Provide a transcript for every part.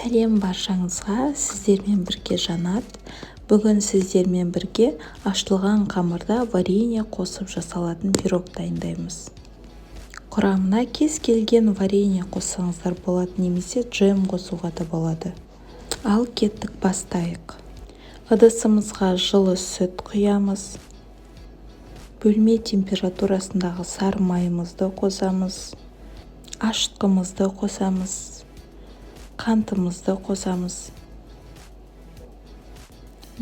Сәлем баршаңызға, сіздермен бірге Жанат. Бүгін сіздермен бірге ашытылған қамырда варенье қосып жасалатын пирог дайындаймыз. Құрамына кез келген варенье қоссаңыздар болады, немесе джем қосуға да болады. Ал кеттік, бастайық. Ыдысымызға жылы сүт құямыз. Бөлме температурасындағы сары майымызды қосамыз. Ашытқымызды қосамыз. Қантымызды қосамыз.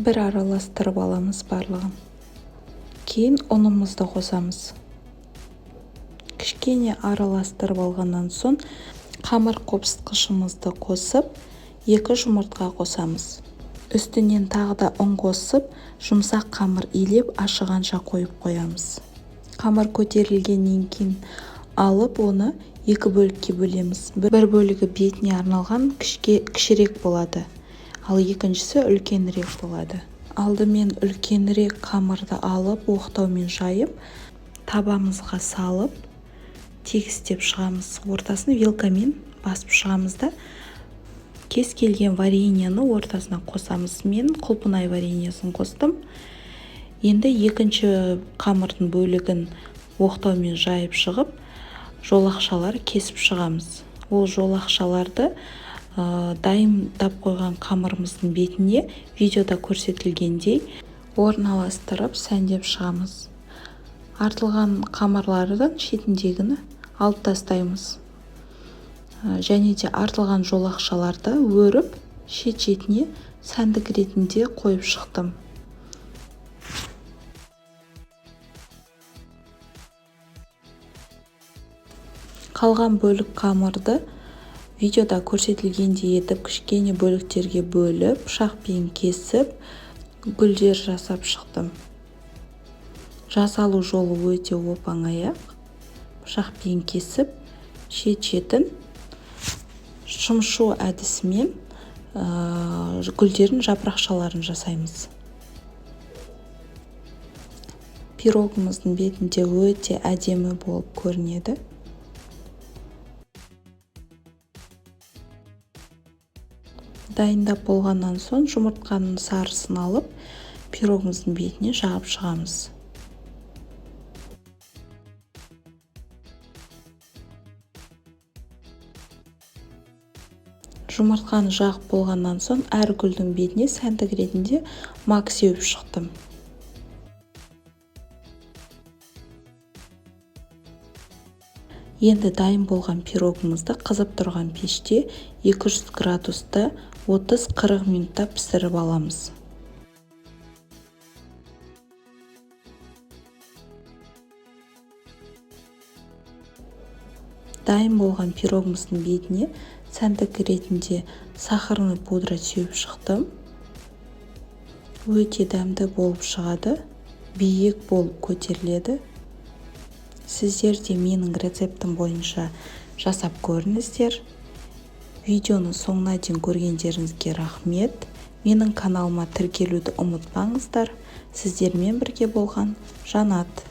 Бір араластырып аламыз барлығын. Кейін ұнымызды қосамыз. Кішкене араластырып алғаннан соң қамыр қопсытқышымызды қосып, 2 жұмыртқа қосамыз. Үстінен тағы да ұн қосып, жұмсақ қамыр илеп ашығанша қойып қоямыз. Қамыр көтерілгеннен кейін алып, оны 2 бөлікке бөлеміз. Бір бөлігі бетіне арналған кішірек болады, ал екіншісі үлкенірек болады. Алдымен үлкенірек қамырды алып, оқтаумен жайып, табамызға салып, тегістеп шығамыз. Ортасын вилкамен басып шығамыз да, кез келген вареньені ортасына қосамыз. Мен құлпынай вареньесін қостым. Енді екінші қамырдың бөлігін оқтаумен жайып шығып, жолақшалар кесіп шығамыз. Ол жолақшаларды дайындап қойған қамырымыздың бетіне видеода көрсетілгендей орналастырып сәндеп шығамыз. Артылған қамырлардың шетіндегіні алып тастаймыз. Және де артылған жолақшаларды өріп, шет-шетіне сәндік ретінде қойып шықтым. Қалған бөлік қамырды видеода көрсетілгендей етіп, кішкене бөліктерге бөліп, пышақпен кесіп, гүлдер жасап шықтым. Жасалу жолы өте оп-оңай. Пышақпен кесіп, шет-шетін шымшу әдісімен гүлдерін, жапырақшаларын жасаймыз. Пирогымыздың бетінде өте әдемі болып көрінеді. Дайындап болғаннан соң жұмыртқаның сарысын алып, пирогымыздың бетіне жағып шығамыз. Жұмыртқаны жағып болғаннан соң әр гүлдің бетіне сәндік ретінде мак сеуіп шықтым. Енді дайын болған пирогымызды қызып тұрған пеште 200 градуста 30-40 минутта пісіріп аламыз. Дайын болған пирогымыздың бетіне сәндік ретінде сахарный пудра сеуіп шықтым. Өте дәмді болып шығады, биік болып көтеріледі. Сіздер де менің рецептім бойынша жасап көріңіздер. Видеоны соңына дейін көргендеріңізге рахмет. Менің каналыма тіркелуді ұмытпаңыздар. Сіздермен бірге болған Жанат.